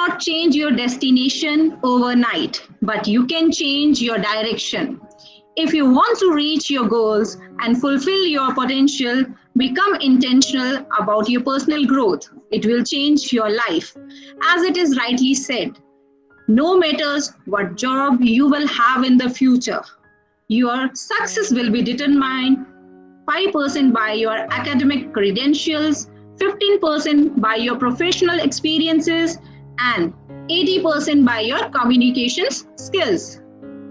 cannot change your destination overnight, but you can change your direction. If you want to reach your goals and fulfill your potential, become intentional about your personal growth. It will change your life. As it is rightly said, no matters what job you will have in the future, your success will be determined 5% by your academic credentials, 15% by your professional experiences, and 80% by your communications skills.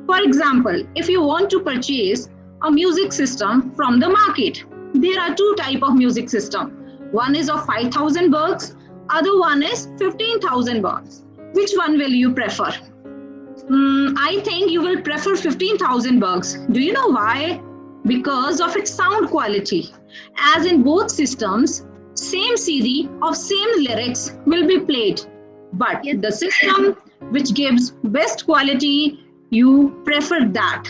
For example, if you want to purchase a music system from the market, there are two type of music system. One is of 5,000 bucks, other one is 15,000 bucks. Which one will you prefer? I think you will prefer 15,000 bucks. Do you know why? Because of its sound quality. As in both systems, same CD of same lyrics will be played, but the system which gives best quality, you prefer that.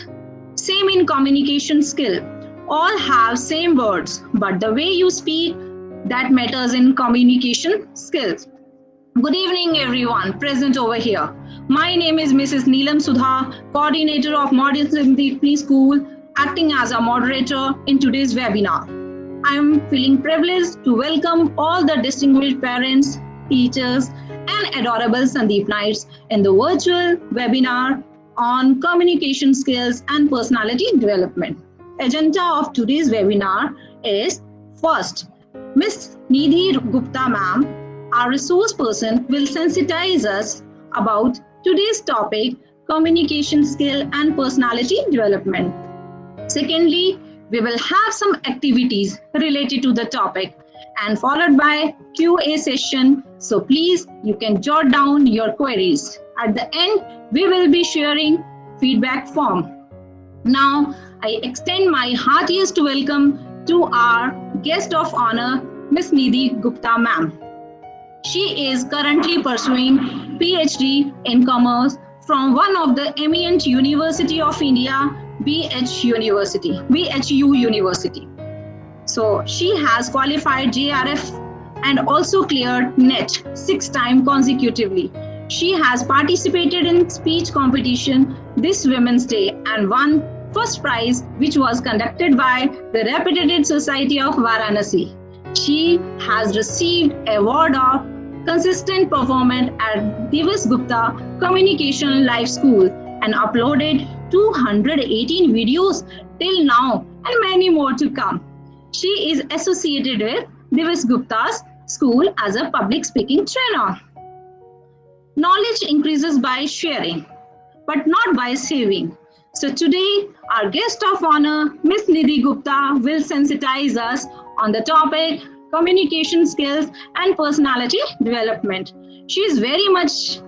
Same in communication skill. All have same words, but the way you speak, that matters in communication skills. Good evening, everyone present over here. My name is Mrs. Neelam Sudha, coordinator of Modern Symphony School, acting as a moderator in today's webinar. I am feeling privileged to welcome all the distinguished parents, teachers, and adorable Sandeep Knights in the virtual webinar on communication skills and personality development. Agenda of today's webinar is first, Ms. Nidhi Gupta ma'am, our resource person, will sensitize us about today's topic, communication skill and personality development. Secondly, we will have some activities related to the topic and followed by QA session. So please, you can jot down your queries. At the end, we will be sharing feedback form. Now, I extend my heartiest welcome to our guest of honor, Ms. Nidhi Gupta ma'am. She is currently pursuing PhD in Commerce from one of the eminent University of India, BHU University. So she has qualified JRF and also cleared NET 6 times consecutively. She has participated in speech competition this Women's Day and won first prize, which was conducted by the Reputed Society of Varanasi. She has received award of consistent performance at Divas Gupta Communication Life School and uploaded 218 videos till now and many more to come. She is associated with Divas Gupta's school as a public speaking trainer. Knowledge increases by sharing, but not by saving. So today, our guest of honor, Ms. Nidhi Gupta, will sensitize us on the topic communication skills and personality development. She is very much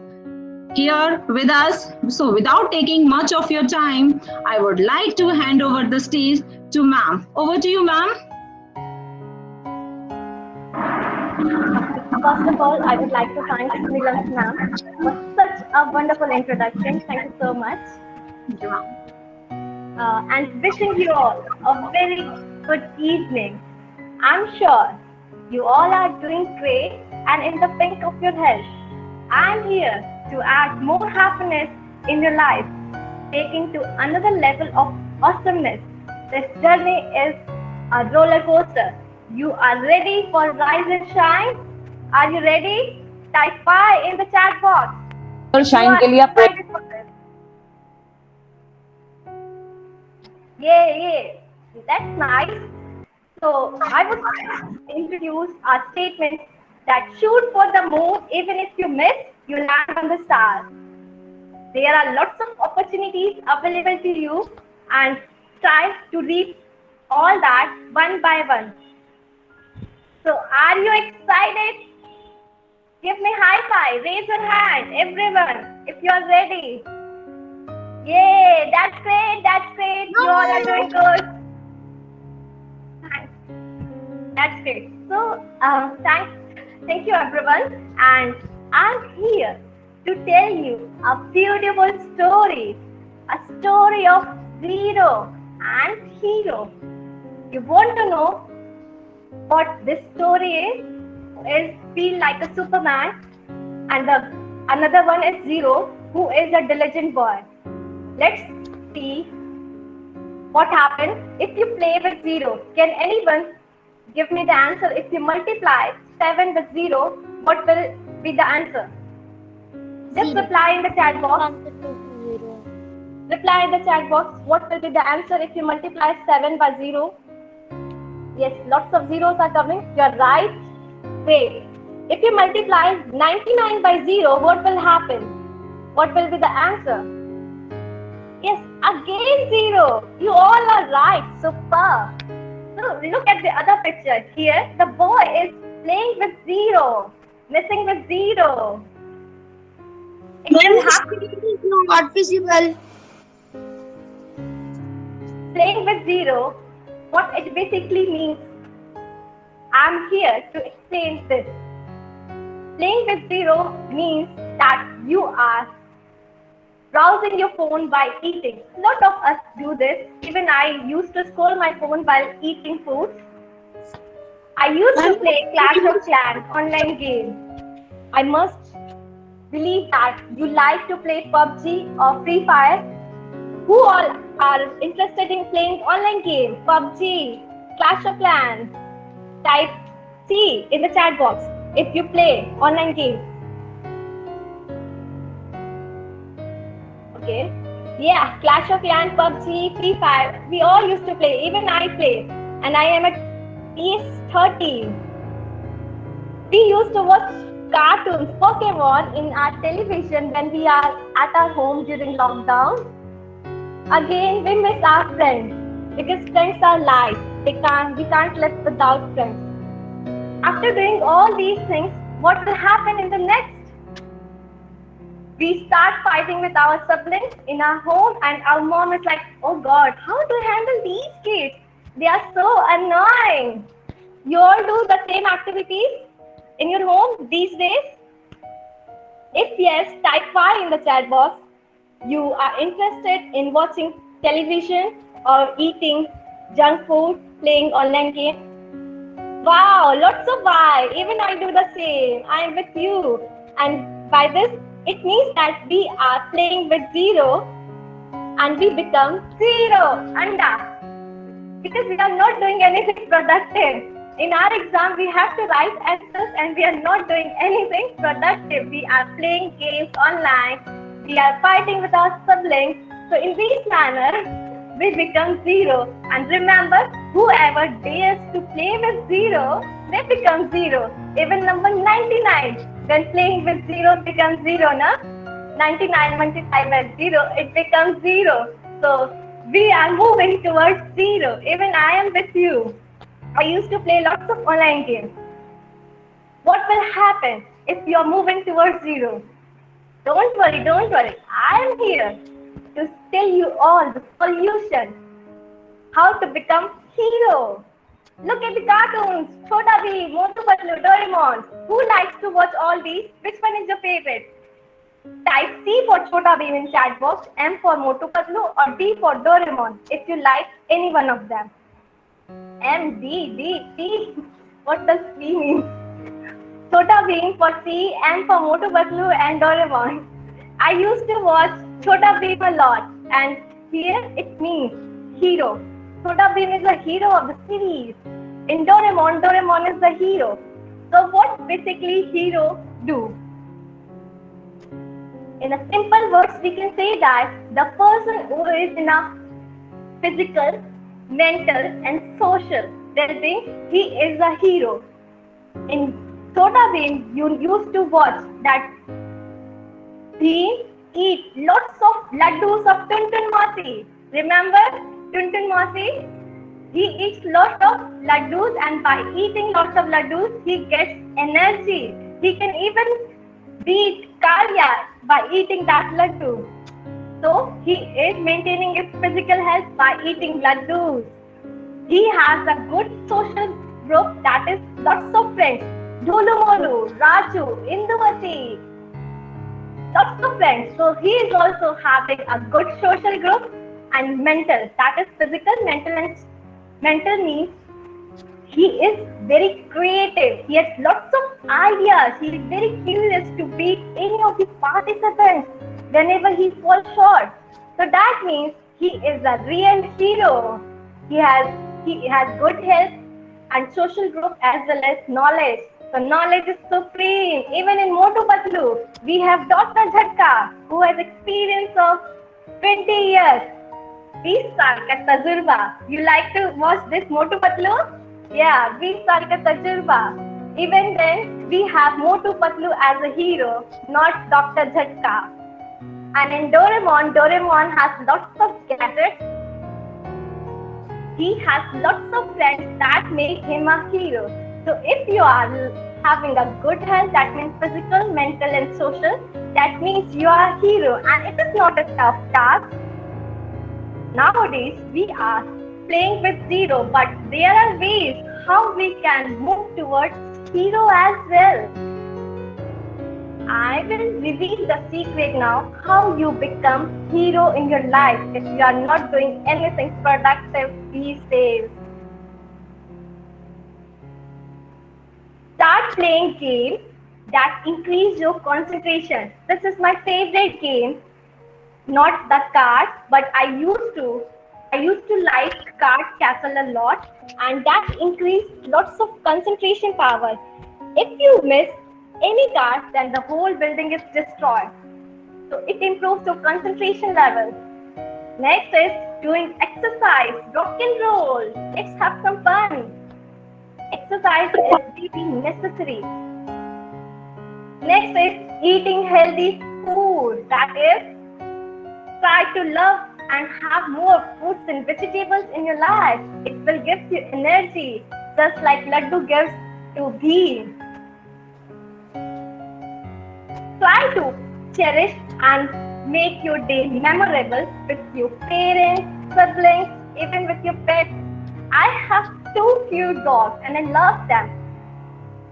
here with us. So without taking much of your time, I would like to hand over the stage to ma'am. Over to you, ma'am. First of all, I would like to thank Neelam ma'am for such a wonderful introduction. Thank you so much. Thank you, ma'am. And wishing you all a very good evening. I'm sure you all are doing great and in the pink of your health. I'm here to add more happiness in your life, taking to another level of awesomeness. This journey is a roller coaster. You are ready for rise and shine? Are you ready? Type 5 in the chat box. Shine के लिए आप Yeah, that's nice. So I would introduce a statement that shoot for the moon, even if you miss, you land on the stars. There are lots of opportunities available to you and try to reach all that one by one. So are you excited? Give me high five, raise your hand, everyone, if you're ready. Yay, that's great, you all are doing good. Thanks. That's great. So, thank you everyone, and I'm here to tell you a beautiful story, a story of zero and hero. You want to know what this story is feel like a Superman, and the Another one is 0, who is a diligent boy. Let's see what happens if you play with 0. Can anyone give me the answer? If you multiply 7 with 0, what will be the answer? Just reply in the chat box. Reply in the chat box. What will be the answer if you multiply 7 by 0? Yes, lots of zeros are coming. You're right. Great. If you multiply 99 by 0, what will happen? What will be the answer? Yes, again 0. You all are right. Super. So look at the other picture. Here, the boy is playing with 0. Messing with 0. It will happen. Not visible. Playing with 0, what it basically means, I'm here to explain this. Playing with 0 means that you are browsing your phone while eating. A lot of us do this. Even I used to scroll my phone while eating food. I used to play Clash of Clans online game. I must believe that you like to play PUBG or Free Fire. Who all are interested in playing online game? PUBG, Clash of Clans. Type C in the chat box if you play online games. Okay. Yeah, Clash of Clans, PUBG, Free Fire. We all used to play. Even I play. And I am at PS13. We used to watch cartoons, Pokemon in our television when we are at our home during lockdown. Again, we miss our friends because friends are life. We can't live without friends. After doing all these things, what will happen in the next? We start fighting with our siblings in our home, and our mom is like, oh God, how to handle these kids? They are so annoying. You all do the same activities in your home these days? If yes, type 5 in the chat box. You are interested in watching television or eating junk food, playing online games? Wow, lots of why. Even I do the same. I am with you. And by this, it means that we are playing with 0 and we become 0. Anda. Because we are not doing anything productive. In our exam, we have to write answers and we are not doing anything productive. We are playing games online. We are fighting with our siblings. So in this manner, we become 0. And remember, whoever dares to play with 0, they become 0. Even number 99, when playing with 0 becomes 0, na? 99 multiplied by 0, it becomes 0. So we are moving towards 0. Even I am with you. I used to play lots of online games. What will happen if you are moving towards 0? Don't worry, don't worry. I am here to tell you all the solution. How to become hero. Look at the cartoons. Chhota Bheem, Motu Patlu, Doraemon. Who likes to watch all these? Which one is your favorite? Type C for Chhota Bheem in chat box, M for Motu Patlu, or D for Doraemon if you like any one of them. M, D, T. What does C mean? Chhota Bheem for C, M for Motu Patlu and Doraemon. I used to watch Chhota Bheem a lot, and here it means hero. Chhota Bheem is the hero of the series. In Doraemon, Doraemon is the hero. So what basically hero do? In a simple words, we can say that the person who is in a physical, mental and social well-being, he is a hero. In Chhota Bheem, you used to watch that Bheem eat lots of laddus of Tuntun Masi. Remember Tuntun Masi? He eats lots of laddus, and by eating lots of laddus, he gets energy. He can even beat Karya by eating that laddu. So he is maintaining his physical health by eating laddus. He has a good social group, that is lots of friends. Dholu Molu, Raju, Induvati. Lots of friends. So he is also having a good social group. And mental, that is physical, mental and mental means He is very creative. He has lots of ideas. He is very curious to beat any of the participants whenever he falls short. So that means he is a real hero. He has good health and social growth as well as knowledge. So knowledge is supreme. Even in Motu Patlu, we have Dr. Jhatka, who has experience of 20 years. 20 साल का तजुर्बा. You like to watch this Motu Patlu? Yeah, 20 साल का तजुर्बा. Even then, we have Motu Patlu as a hero, not Dr. Jhatka. And in Doraemon has lots of gadgets. He has lots of friends that make him a hero. So if you are having a good health, that means physical, mental and social, that means you are a hero. And it is not a tough task. Nowadays, we are playing with zero, but there are ways how we can move towards hero as well. I will reveal the secret now how you become hero in your life if you are not doing anything productive these days. Start playing games that increase your concentration. This is my favorite game. Not the cards, but I used to like card castle a lot, and that increased lots of concentration power. If you miss any card, then the whole building is destroyed. So it improves your concentration level. Next is doing exercise, rock and roll. Let's have some fun. Exercise is really necessary. Next is eating healthy food. That is, try to love and have more fruits and vegetables in your life. It will give you energy, just like Laddu gives to Bhim. Try to cherish and make your day memorable with your parents, siblings, even with your pets. I have 2 cute dogs and I love them.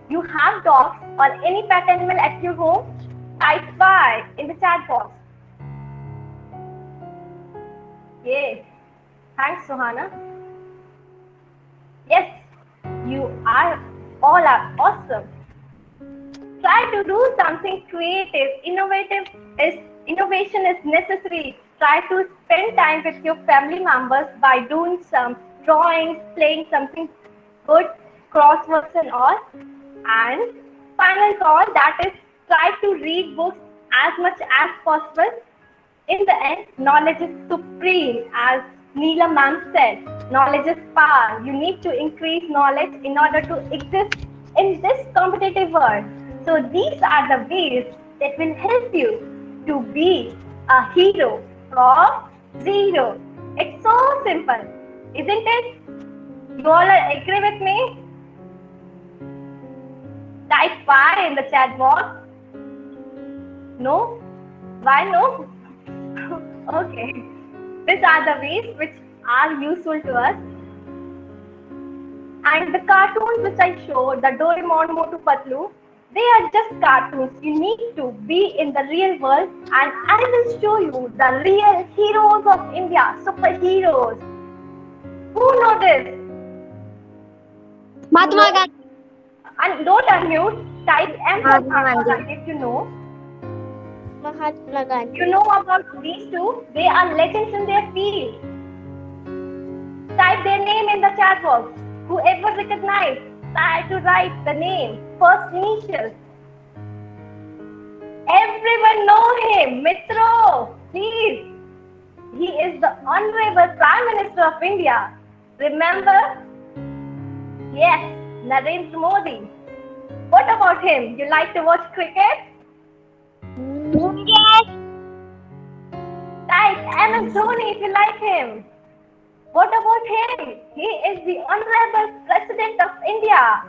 You have dogs or any pet animal at your home? Type Y in the chat box. Yes. Thanks, Suhana. Yes, you are all are awesome. Try to do something creative. Innovation is necessary. Try to spend time with your family members by doing some drawings, playing something good, crosswords and all. And final call, that is, try to read books as much as possible. In the end, knowledge is supreme, as Neela ma'am said. Knowledge is power. You need to increase knowledge in order to exist in this competitive world. So these are the ways that will help you to be a hero from zero. It's so simple, isn't it? You all agree with me? Type Y in the chat box. No? Why no? Okay. These are the ways which are useful to us. And the cartoons which I showed, the Doraemon, Motu Patlu, they are just cartoons. You need to be in the real world, and I will show you the real heroes of India, superheroes. Who know this? Mahatma Gandhi. And don't unmute. Type M for Mahatma Gandhi if you know. Mahatma Gandhi. You know about these two? They are legends in their field. Type their name in the chat box. Whoever recognizes, try to write the name, first initials. Everyone know him, Mitro. Please. He is the Honorable Prime Minister of India. Remember? Yes, Narendra Modi. What about him? You like to watch cricket? Yes. Type MS Dhoni if you like him. What about him? He is the Honorable President of India.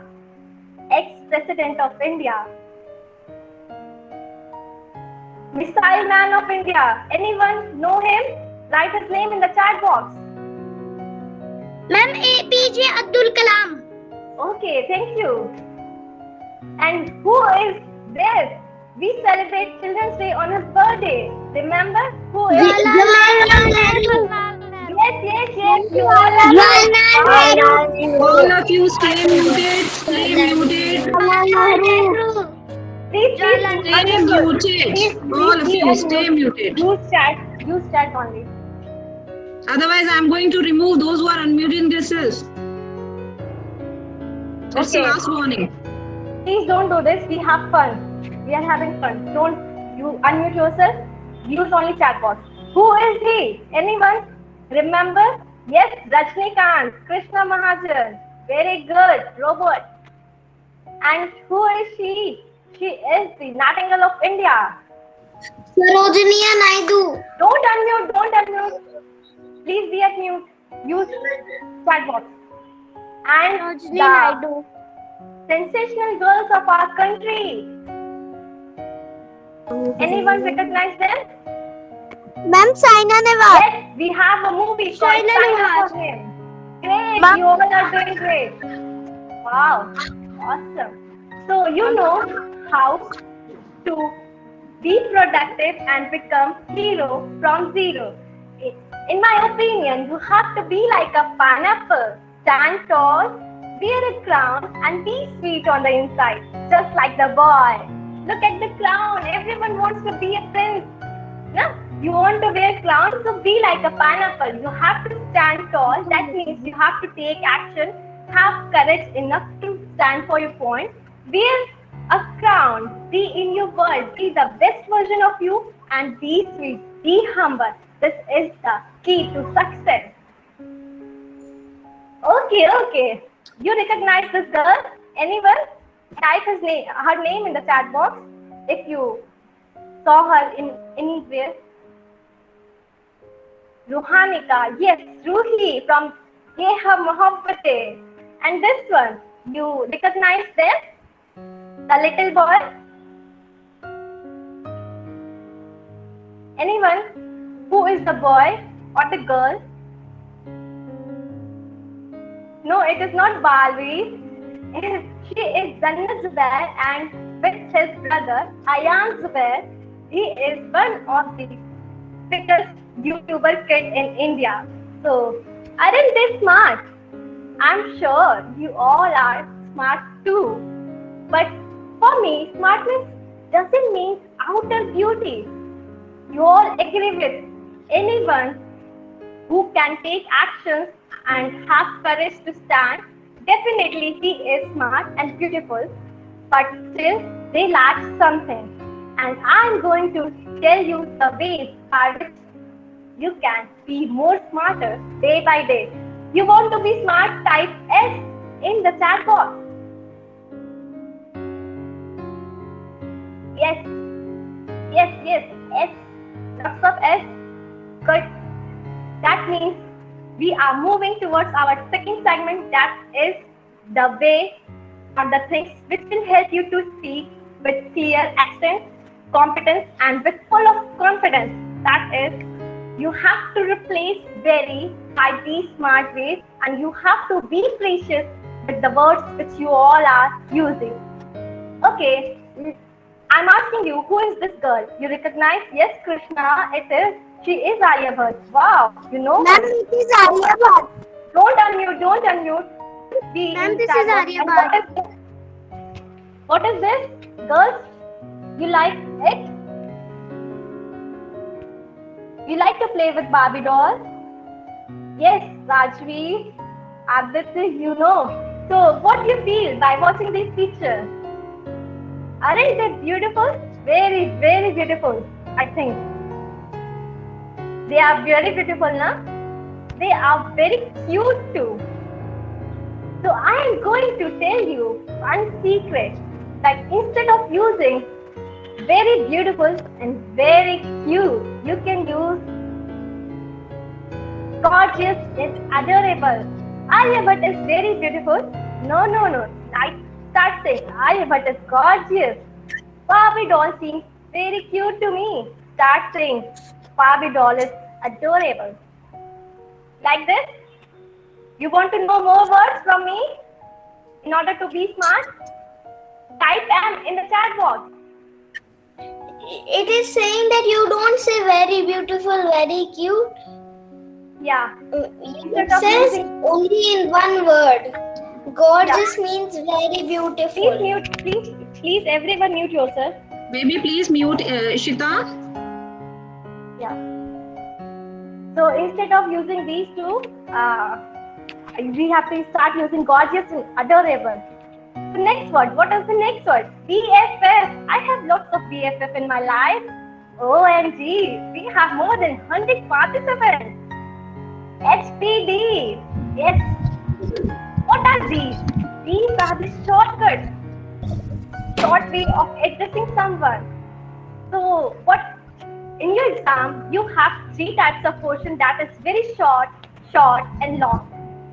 Ex-President of India. Missile Man of India. Anyone know him? Write his name in the chat box. Ma'am, APJ Abdul Kalam. Okay, thank you. And who is this? We celebrate Children's Day on his birthday. Remember who is? Jawaharlal Nehru. Yes, You all are right. All of you stay muted. Stay muted. Please, Stay muted. Please, All of be you stay muted. Use chat only. Otherwise, I'm going to remove those who are unmuting themselves. That's the Okay. last warning. Please don't do this. We have fun. We are having fun. Don't you unmute yourself. Use only chat box. Who is he? Anyone? Remember? Yes, Rajnikant, Krishna Mahajan. Very good, Robot. And who is she? She is the Nightingale of India. Sarojini Naidu. Don't unmute. Please be at mute. Use chat box. And Sarojini the Naidu. sensational girls of our country. Anyone recognize them? Ma'am, Saina Nehwal. Yes, we have a movie called Saina Saina Nehwal. for him. Great, Ma'am. you all are doing great. Wow, awesome. So you know how to be productive and become hero from zero. In my opinion, you have to be like a pineapple. Stand tall, wear a crown and be sweet on the inside, just like the boy. Look at the crown. Everyone wants to be a prince. No? You want to wear crown, so be like a pineapple. You have to stand tall. That means you have to take action. Have courage enough to stand for your point. Wear a crown. Be in your world. Be the best version of you and be sweet. Be humble. This is the key to success. Okay. You recognize this girl? Anyone? Type her name in the chat box if you saw her in anywhere. Ruhanika, yes, Ruhi from Ye Ha Mohabbate. And this one, you recognize them? The little boy? Anyone? Who is the boy or the girl? No, it is not Balvi. She is Jannat Zubair and with his brother Ayan Zubair, he is one of the biggest YouTuber kid in India. So, aren't they smart? I'm sure you all are smart too. But for me, smartness doesn't mean outer beauty. You all agree with anyone who can take actions and have courage to stand. Definitely he is smart and beautiful, but still they lack something. And I'm going to tell you the ways by which you can be more smarter day by day. You want to be smart? Type S in the chat box. Yes. S. Lots of S. Good. That means we are moving towards our second segment, that is the way or the things which will help you to speak with clear accent, competence and with full of confidence. That is, you have to replace very by these smart ways and you have to be precious with the words which you all are using. Okay, I'm asking you, who is this girl? You recognize? Yes, Krishna, it is. She is Aryabhat. Wow, you know? Ma'am, it is Aryabhat. Don't unmute. Ma'am, this is Aryabhat. What is this? Girls, you like it? You like to play with Barbie dolls? Yes, Rajvi, Aditya, you know. So, what do you feel by watching these pictures? Aren't they beautiful? Very, very beautiful, I think. They are very beautiful, na? They are very cute too. So I am going to tell you one secret, that instead of using very beautiful and very cute, you can use gorgeous and adorable. Aryabhat is very beautiful. No. I start saying Aryabhat is gorgeous. Barbie doll seems very cute to me. Start saying Barbie doll is adorable. Like this? You want to know more words from me in order to be smart? Type M in the chat box. It is saying that you don't say very beautiful, very cute. Yeah. It says only in one word. Gorgeous means very beautiful. Please, everyone mute yourself. Baby, please mute Ishita. Yeah. So instead of using these two, we have to start using gorgeous and adorable. The next word. What is the next word? BFF. I have lots of BFF in my life. OMG. We have more than 100 participants. HPD. Yes. What are these? These are the shortcuts. Short way of addressing someone. So what? In your exam, you have 3 types of question that is very short, and long.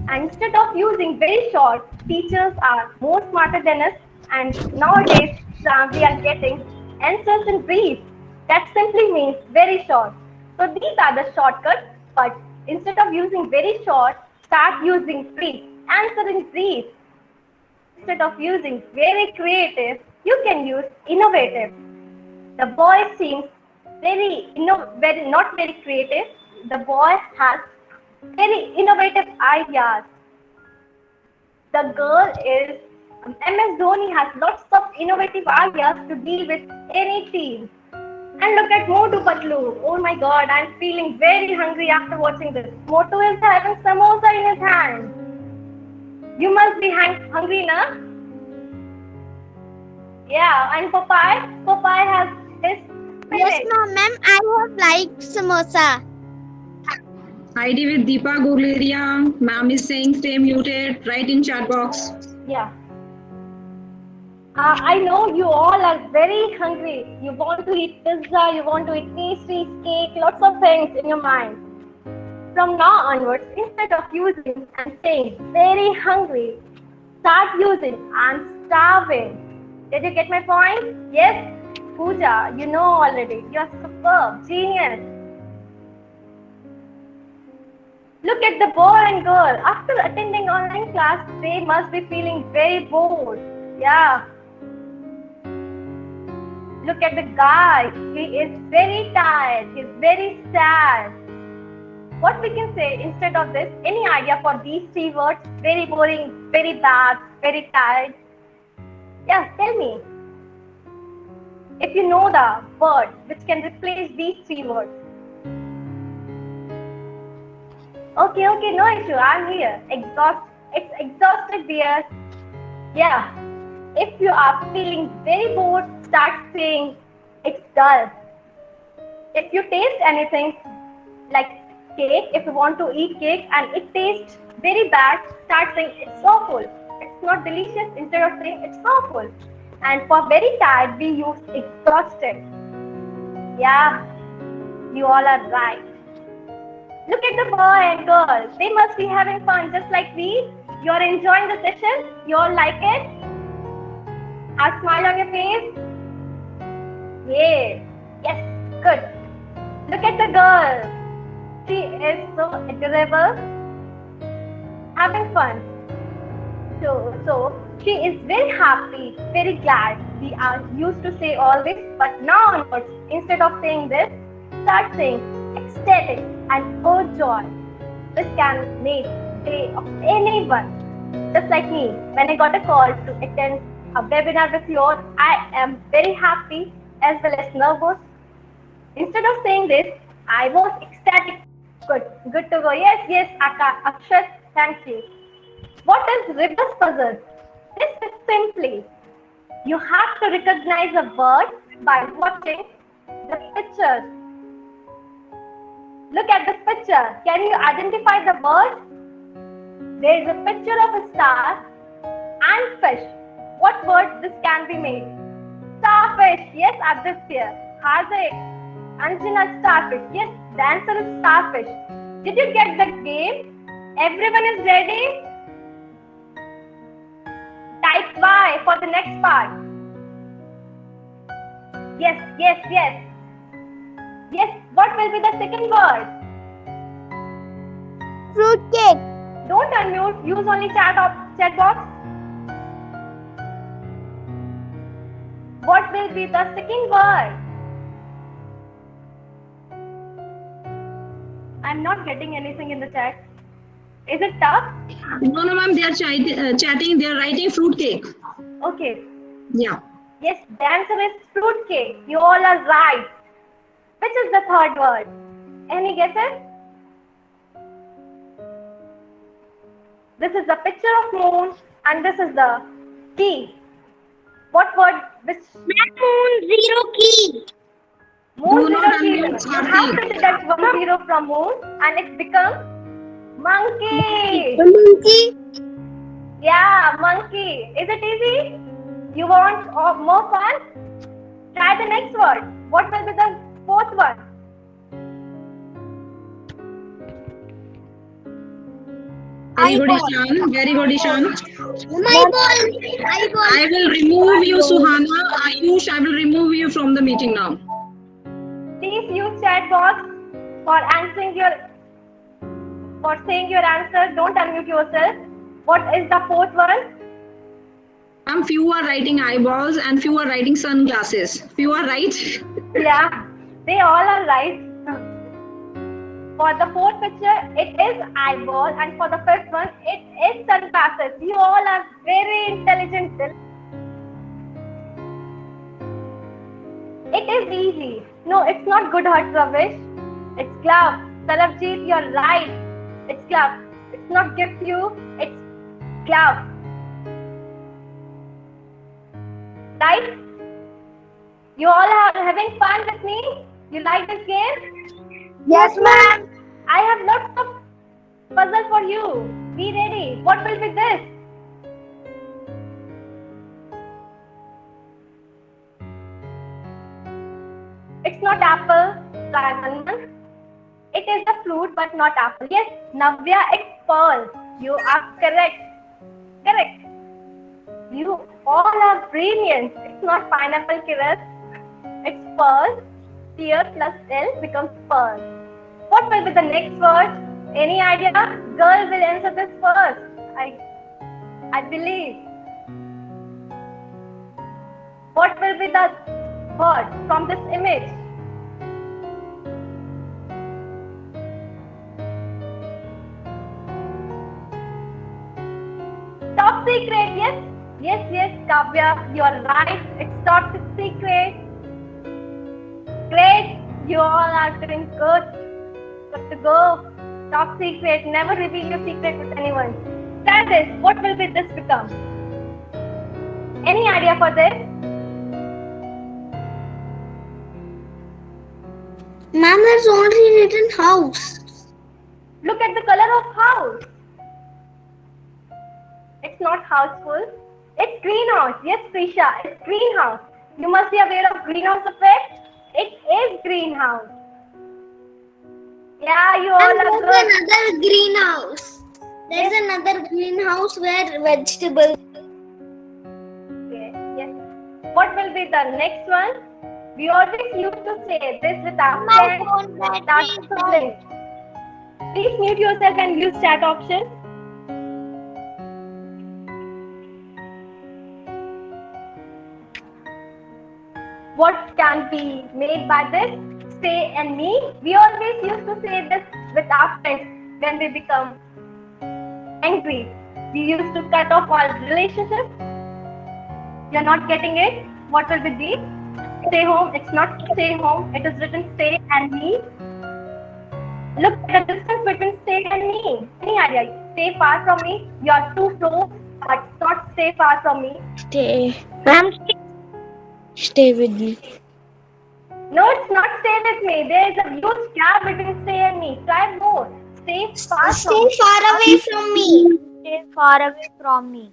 And instead of using very short, teachers are more smarter than us. And nowadays, we are getting answers in brief. That simply means very short. So these are the shortcuts. But instead of using very short, start using brief. Answer in brief. Instead of using very creative, you can use innovative. The boy seems not very creative. The boy has very innovative ideas. The girl is MS Dhoni has lots of innovative ideas to deal with any team. And look at Motu Patlu. Oh my God, I'm feeling very hungry after watching this. Motu is having samosa in his hand. You must be hungry, na? Yeah, and Popeye has his spinach. Yes, ma'am. I have liked samosa. ID with Deepa Guleria. Ma'am is saying stay muted. Write in chat box. Yeah. I know you all are very hungry. You want to eat pizza, you want to eat pastries, cake, lots of things in your mind. From now onwards, instead of using and saying very hungry, start using I'm starving. Did you get my point? Yes? Pooja, you know already. You're superb, genius. Look at the boy and girl. After attending online class, they must be feeling very bored. Yeah. Look at the guy. He is very tired. He's very sad. What we can say instead of this? Any idea for these 3 words? Very boring, very bad, very tired. Yeah, tell me. If you know the word which can replace these 3 words. Okay, no issue. I'm here. It's exhausted, dear. Yeah. If you are feeling very bored, start saying it's dull. If you taste anything like cake, if you want to eat cake and it tastes very bad, start saying it's awful. It's not delicious instead of saying it's awful. And for very tired, we use exhausted. Yeah, you all are right. Look at the boy and girl. They must be having fun just like we. You're enjoying the session. You all like it? A smile on your face? Yeah. Yes, good. Look at the girl. She is so adorable. Having fun. So she is very happy, very glad. We are used to say all this, but now onwards, instead of saying this, start saying ecstatic and overjoyed. This can make day of anyone. Just like me, when I got a call to attend a webinar with you all, I am very happy as well as nervous. Instead of saying this, I was ecstatic. Good to go. Yes, Akshat, thank you. What is reverse puzzle? This is simply, you have to recognize a word by watching the pictures. Look at this picture. Can you identify the word? There is a picture of a star and fish. What word this can be made? Starfish. Yes, Aditya. Hardik. Anjana, starfish. Yes, the answer is starfish. Did you get the game? Everyone is ready? Type Y for the next part. Yes. Yes, what will be the second word? Fruitcake. Don't unmute, use only chat box. What will be the second word? I'm not getting anything in the chat. Is it tough? No, ma'am, they are chatting, they are writing fruit cake. Okay. Yeah. Yes, the answer is fruit cake. You all are right. Which is the third word? Any guesses? This is the picture of moon and this is the key. What word? Which? Moon zero key. Moon Do not zero key. unmute, You have to Swati. deduct 1 0 from moon and it becomes monkey. Monkey. Yeah, monkey. Is it easy? You want more fun? Try the next word. What will be the fourth one? Very good, Ishan. Very good, Ishan. My ball. I will remove you, Suhana. Ayush, I will remove you from the meeting now. Please use chat box for saying your answer. Don't unmute yourself. What is the fourth one? Few are writing eyeballs and few are writing sunglasses. Few are right. Yeah, they all are right. For the fourth picture, it is eyeball, and for the fifth one, it is sunglasses. You all are very intelligent. It is easy. No, it's not good heart, Ravish. It's glove. Sarabjit, you're right. It's glove. It's not gift you, it's glove. Right? You all are having fun with me? You like this game? Yes, ma'am. I have lots of puzzle for you. Be ready. What will be this? It's not apple, Simon. It is the fruit, but not apple. Yes, Navya, it's pearl. You are correct. Correct. You all are brilliant. It's not pineapple, Kirat. It's pearl. Tear plus L becomes pearl. What will be the next word? Any idea? Girl will answer this first. I believe. What will be the word from this image? Top secret, yes? Yes, Kavya, you are right. It's top secret. Great, you all are doing good. Good to go. Top secret, never reveal your secret with anyone. Try this. What will be this become? Any idea for this? Ma'am, there's only written house. Look at the color of house. It's not houseful. It's greenhouse. Yes, Prisha, it's greenhouse. You must be aware of greenhouse effect. It is greenhouse. Yeah, you all And are there's good. another greenhouse. There's another greenhouse where vegetables. Okay, yes. What will be the next one? We always used to say this without My phone battery is siblings. Please mute yourself and use chat option. What can be made by this? Stay and me. We always used to say this with our friends when we become angry. We used to cut off our relationship. You're not getting it? What will be the? Stay home. It's not stay home. It is written stay and me. Look at the distance between stay and me. Any idea? Stay far from me. You're too close, but not stay far from me. Stay. Ma'am, stay with me. No, it's not stay with me. There is a huge gap between stay and me. Try more. Stay far from me. Stay far away from me. Stay far away from me.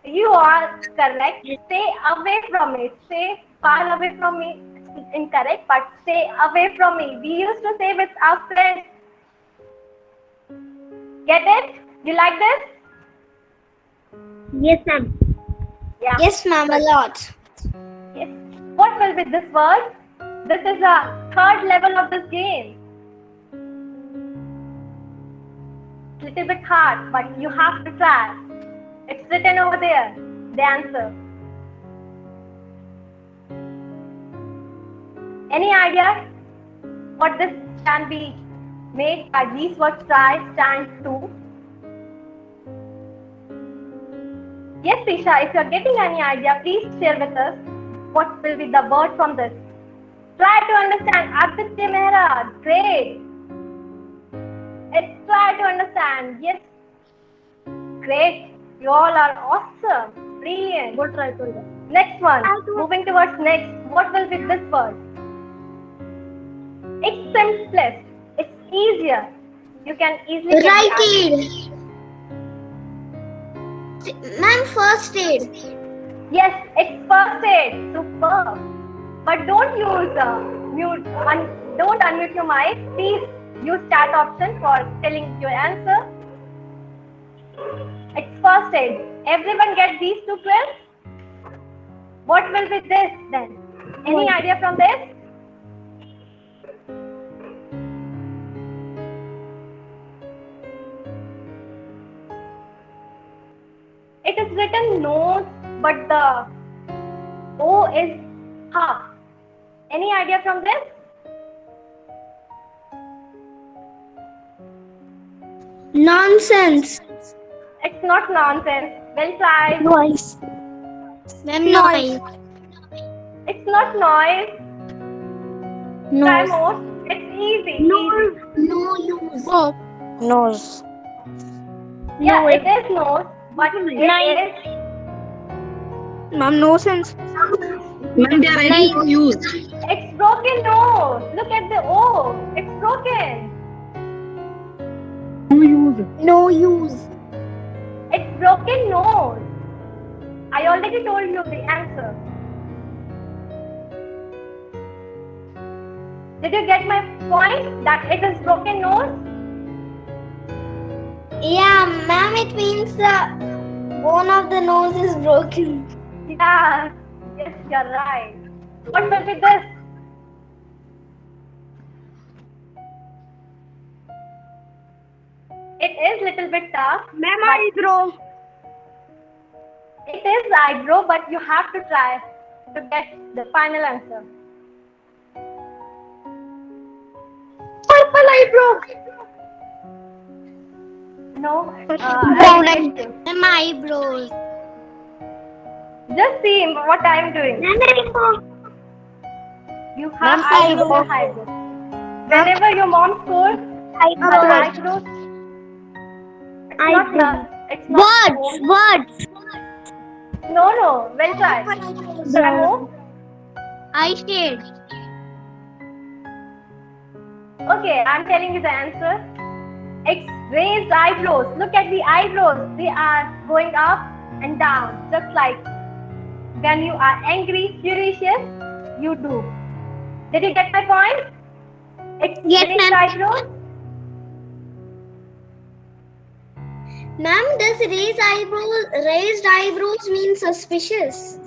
You are correct. Stay away from me. Stay far away from me. It's incorrect, but stay away from me. We used to say with our friends. Get it? You like this? Yes, ma'am. Yeah. Yes, ma'am, a lot. Yes. What will be this word? This is a third level of this game. Little bit hard, but you have to try. It's written over there, the answer. Any idea what this can be made by these words try stand to? Yes, Prisha, if you are getting any idea, please share with us what will be the word from this. Try to understand. Aditya Mehra, great. Let's try to understand. Yes, great. You all are awesome. Brilliant. We'll try to. Next one. Moving towards next. What will be this word? It's simplest. It's easier. You can easily get the Right answer. aid. Ma'am, first aid. Yes, it's first aid. Superb. But don't use don't unmute your mic. Please use chat option for telling your answer. It's first aid. Everyone get these two clues? What will be this then? Any idea from this? It is written nose, but the O is half. Any idea from this? Nonsense. It's not nonsense. Well tried. Noise. Ma'am, noise. It's not noise. Try more. It's easy. No Easy. use. Nose. Yeah, it is nose, but it is. Ma'am, no sense. Ma'am, they are ready to use. It's broken nose. Look at the O. It's broken. No use. It's broken nose. I already told you the answer. Did you get my point that it is broken nose? Yeah, ma'am, it means the bone of the nose is broken. Yeah. Yes, you're right. What will be this? It is little bit tough. Ma'am, but eyebrow. It is eyebrow, but you have to try to get the final answer. Purple eyebrow. No. Brown eyebrow. Ma'am, eyebrows. Just see what I am doing. You have Ma'am, eyebrows. eyebrow. Whenever your mom scores, eyebrows. It's not. It's not. Words. No. Well tried. Try more. Eye shade. Okay, I'm telling you the answer. It's raised eyebrows. Look at the eyebrows. They are going up and down, just like when you are angry, furious, you do. Did you get my point? It's Yes, raised ma'am. eyebrows. Ma'am, does raised eyebrows mean suspicious?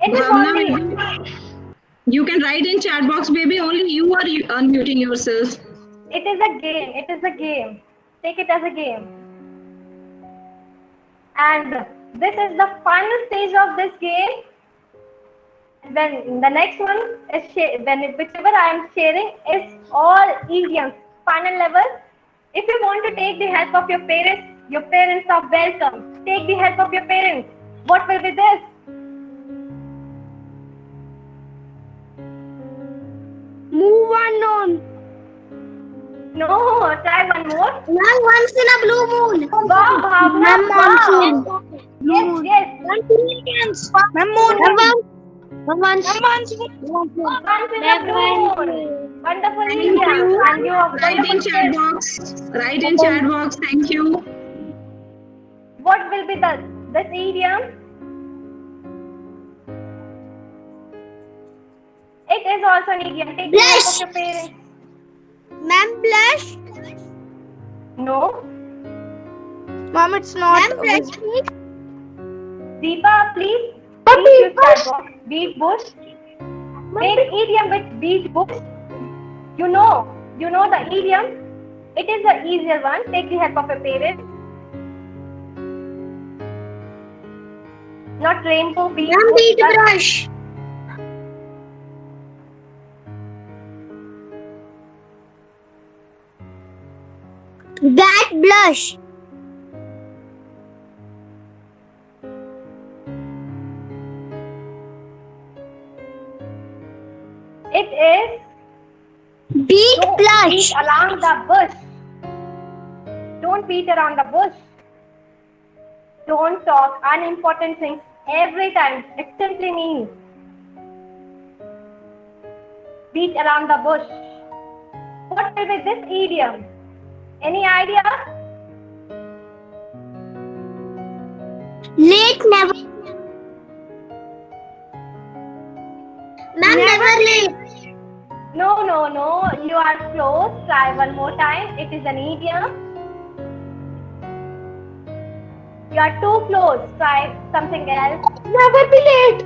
It is only. Bhavna, you can write in chat box, baby. Only you are unmuting yourself. It is a game. It is a game. Take it as a game. And this is the final stage of this game. When the next one is whichever I am sharing is all idioms. Final level. If you want to take the help of your parents are welcome. Take the help of your parents. What will be this? Move on. No, try one more. Ma'am, once in a blue moon. Wow, Bhavna. Ma'am, monsoon. Yes. Ma'am, moon. Once in a blue moon. Wonderful, India. And you are Write in wonderful chat kids. box. Write in chat box. Thank you. What will be this idiom? It is also an idiom. Take the help of your parents. Ma'am, blush. No. Ma'am, it's not. Ma'am, blush. Deepa, please. Please use chat box. Beat bush. Make idiom with beat bush. You know the idiom. It is the easier one. Take the help of your parents. Not rainbow beat. Ma'am, beat but- brush. blush. It is Beat don't blush. beat along the bush. Don't beat around the bush. Don't talk unimportant things every time. It simply means beat around the bush. What will be this idiom? Any idea? Late never. Ma'am, never late. No, no, no. You are close. Try one more time. It is an idiom. You are too close. Try something else. Never be late.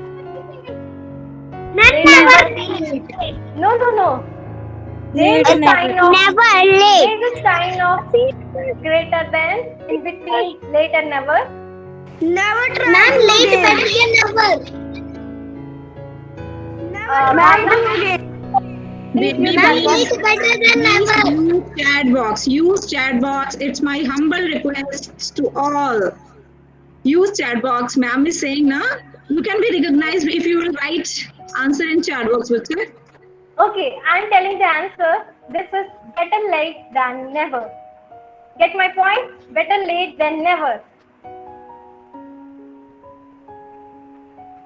Never late. No, no, no. There is a sign of Never late. there is a sign of greater than in between late and never. Never try. Ma'am, late better than never. Baby, Ma'am, late better than never. use chat box. Use chat box. It's my humble request to all. Use chat box. Ma'am is saying, na, you can be recognized if you will write answer in chat box. Okay? Okay, I'm telling the answer. This is better late than never. Get my point? Better late than never.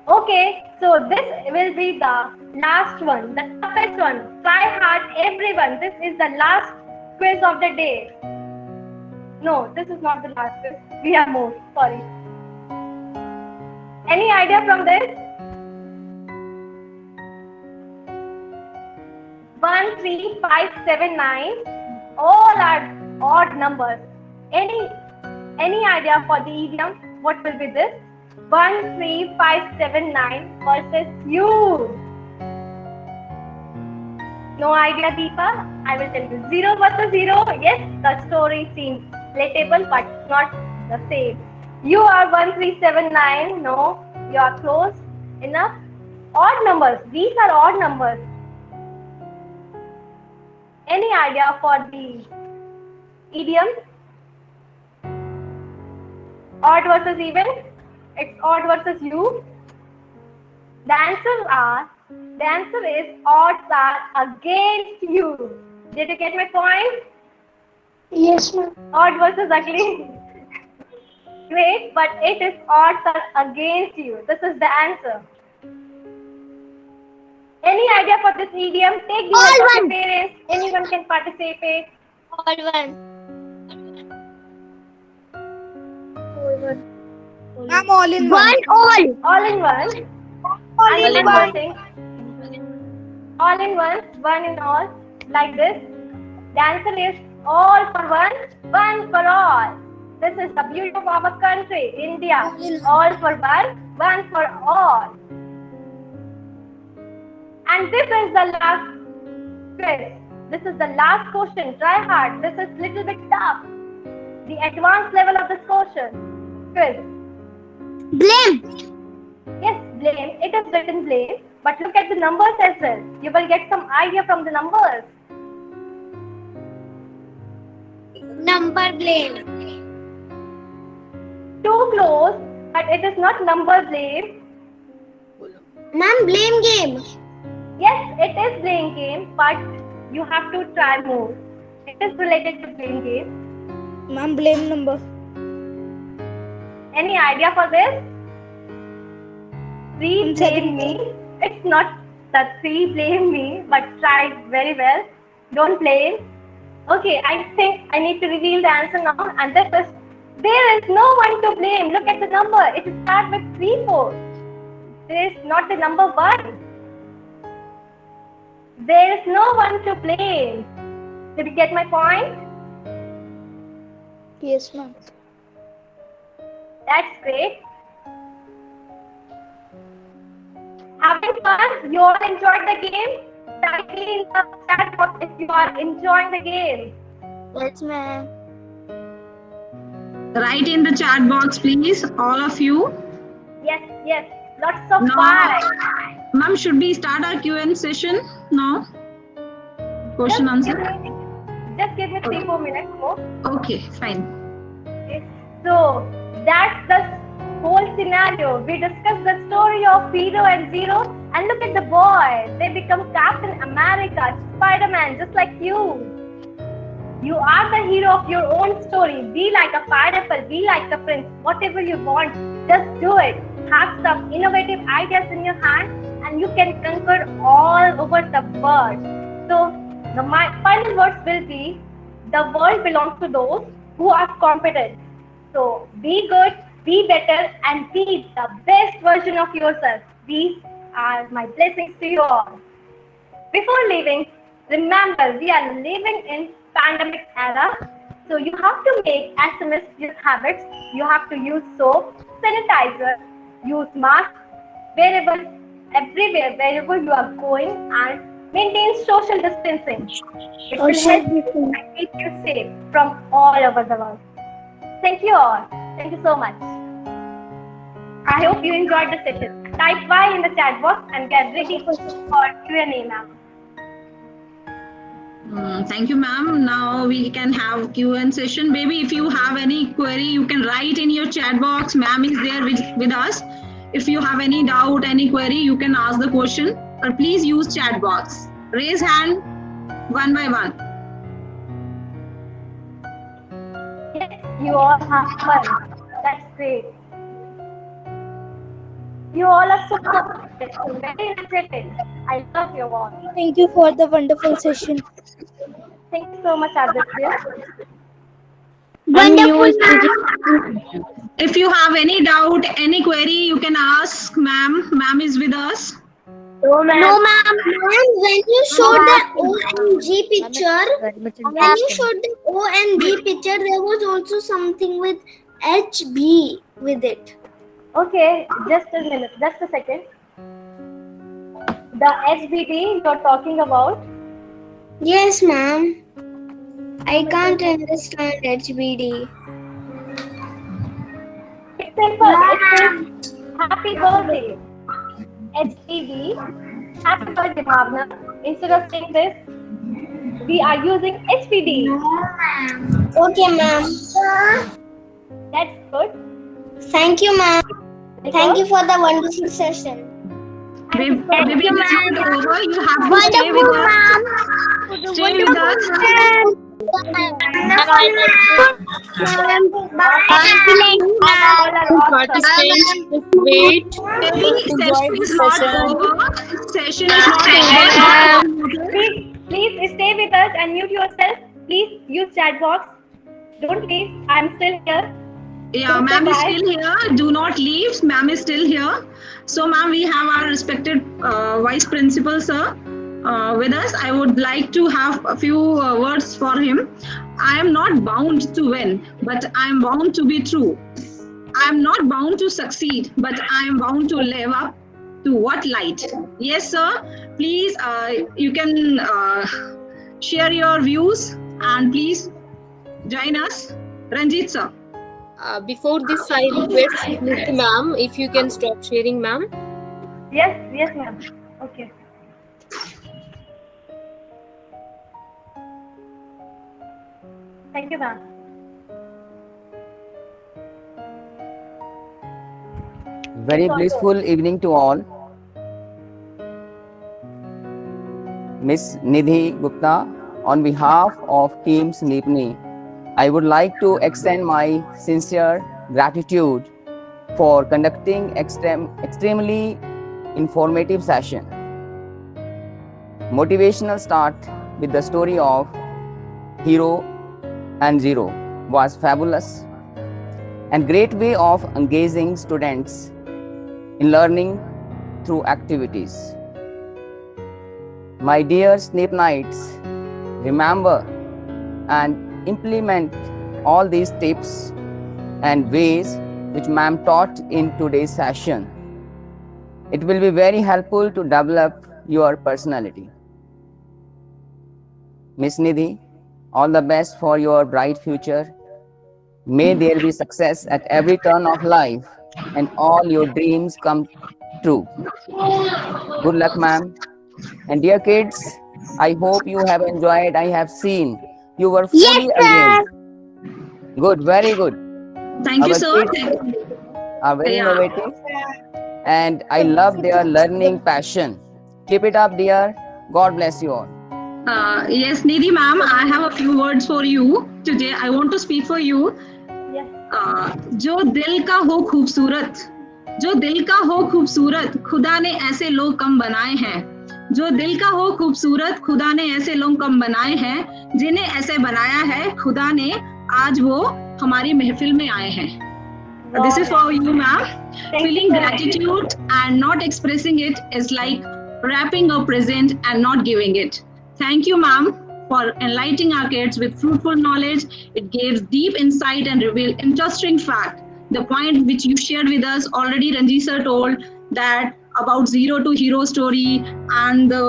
Okay, so this will be the last one, the toughest one. Try hard, everyone. This is the last quiz of the day. No, this is not the last quiz. We have more. Sorry. Any idea from this? 1, 3, 5, 7, 9. All are odd numbers. Any idea for the idiom? What will be this? 1, 3, 5, 7, 9 versus you. No idea, Deepa? I will tell you. 0 versus 0. Yes, the story seems relatable, but not the same. You are 1, 3, 7, 9. No, you are close enough. Odd numbers. These are odd numbers. Any idea for the idiom? Odd versus even? It's odd versus you. The answer is odds are against you. Did you get my point? Yes, ma'am. Odd versus ugly. Great, but it is odds are against you. This is the answer. Any idea for this idiom? Take the help of your parents. Anyone can participate. All one. Ma'am, all in one. All in one. All in one. All in one in all. Like this. The answer is all for one, one for all. This is the beauty of our country, India. All for one for all. And this is the last quiz. This is the last question. Try hard. This is little bit tough. The advanced level of this question. Quiz. Blame. Yes, blame. It is written blame. But look at the numbers as well. You will get some idea from the numbers. Number blame. Too close, but it is not number blame. Ma'am, blame game. Yes, it is blame game, but you have to try more. It is related to blame game. Ma'am, blame number. Any idea for this? 3 blame me. It's not the 3 blame me, but try it very well. Don't blame. Okay, I think I need to reveal the answer now. And this is, there is no one to blame. Look at the number. It starts with 3, 4. There is not the number 1. There is no one to blame. Did you get my point? Yes, ma'am. That's great. Having fun? You all enjoyed the game? Type in the chat box if you are enjoying the game. Yes, ma'am. Write in the chat box, please, all of you. Yes, yes. Lots of No. fun. Ma'am, should we start our Q&A session? No? Question answer? Just give me 3-4 minutes more. Okay, fine. Okay. So that's the whole scenario. We discussed the story of Hero and Zero, and look at the boy. They become Captain America, Spider-Man, just like you. You are the hero of your own story. Be like a pineapple, be like the prince. Whatever you want, just do it. Have some innovative ideas in your hand, and you can conquer all over the world. So my final words will be, the world belongs to those who are competent. So be good, be better, and be the best version of yourself. These are my blessings to you all. Before leaving, remember we are living in pandemic era, so you have to make SMS habits. You have to use soap, sanitizer, use mask wherever, everywhere, wherever you are going, and maintain social distancing. It will help you and keep you safe from all over the world. Thank you all. Thank you so much. I hope you enjoyed the session. Type Y in the chat box and get ready for Q&A, ma'am. Thank you, ma'am. Now we can have Q&A session. Baby, if you have any query, you can write in your chat box. Ma'am is there with us. If you have any doubt, any query, you can ask the question. Or please use chat box. Raise hand one by one. Yes, you all have fun. That's great. You all are super very energetic. I love you all. Thank you for the wonderful session. Thank you so much, Aditya. Wonderful. If you have any doubt, any query, you can ask ma'am. Ma'am is with us. No, ma'am. Ma'am, when you showed the OMG picture, there was also something with HB with it. Okay, just a minute, just a second. The HBD you're talking about? Yes, ma'am. I can't understand HBD. It's simple. It says happy birthday. HBD. Happy birthday, Bhavna. Instead of saying this, we are using HBD. Okay, ma'am. That's good. Thank you, ma'am. Thank you for the wonderful session. Baby, it's not over. You have to stay with us. Stay with us. Wait. Session is not over. Session is not over. Please stay with us and mute yourself. Please use chat box. Don't leave. I'm still here. Yeah, ma'am is still here. Do not leave. Ma'am is still here. So, ma'am, we have our respected vice principal, sir, with us. I would like to have a few words for him. I am not bound to win, but I am bound to be true. I am not bound to succeed, but I am bound to live up to what light. Yes, sir. Please, you can share your views and please join us. Ranjit, sir. Before this, I request Niti ma'am if you can stop sharing, ma'am. Yes, ma'am. Okay. Thank you, ma'am. Very blissful evening to all. Miss Nidhi Gupta, on behalf of Team Snipney, I would like to extend my sincere gratitude for conducting extremely informative session. Motivational start with the story of Hero and Zero was fabulous and great way of engaging students in learning through activities. My dear Snape Knights, remember and implement all these tips and ways which ma'am taught in today's session. It will be very helpful to develop your personality. Miss Nidhi, all the best for your bright future. May there be success at every turn of life and all your dreams come true. Good luck, ma'am. And dear kids, I hope you have enjoyed. I have seen You were fully engaged. Good, very good. Thank you, Our sir. kids are very Yeah. innovative, and I love their learning passion. Keep it up, dear. God bless you all. Yes, Nidhi ma'am, I have a few words for you today. I want to speak for you. Yes. जो दिल का हो खूबसूरत, जो दिल का हो खूबसूरत, खुदा ने ऐसे लोग कम बनाए हैं। जो दिल का हो खूबसूरत, खुदा ने ऐसे लोग कम बनाए हैं। जिन्हें ऐसे बनाया है खुदा ने, आज वो हमारी महफिल में आए हैं. This is for you, ma'am. Feeling gratitude and not expressing it is like wrapping a present and not giving it. Thank you, ma'am, for enlightening our kids with fruitful knowledge. It gives deep insight and reveal interesting fact. The point which you shared with us already, Ranjit sir told that about zero to hero story and the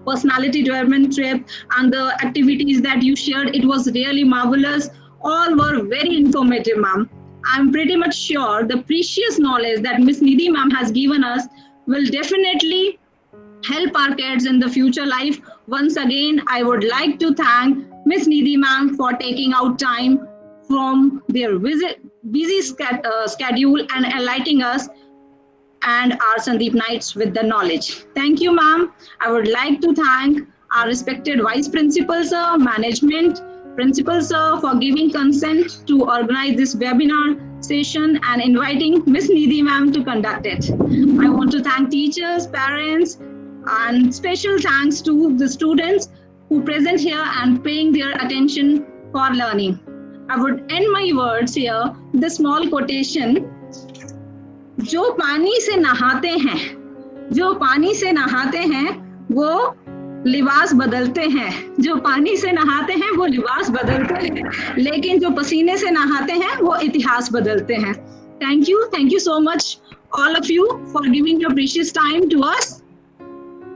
personality development trip and the activities that you shared. It was really marvelous. All were very informative, ma'am. I'm pretty much sure the precious knowledge that Miss Nidhi ma'am has given us will definitely help our kids in the future life. Once again, I would like to thank Miss Nidhi ma'am for taking out time from their busy schedule and enlightening us and our Sandeep Knights with the knowledge. Thank you, ma'am. I would like to thank our respected Vice Principal Sir, Management, Principal Sir for giving consent to organize this webinar session and inviting Miss Nidhi ma'am to conduct it. I want to thank teachers, parents, and special thanks to the students who present here and paying their attention for learning. I would end my words here with a small quotation. जो पानी से नहाते हैं, जो पानी से नहाते हैं वो लिबास बदलते हैं, जो पानी से नहाते हैं वो लिबास बदलते हैं, लेकिन जो पसीने से नहाते हैं वो इतिहास बदलते हैं. Thank you so much all of you for giving your precious time to us.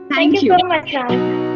Thank you so much, ma'am.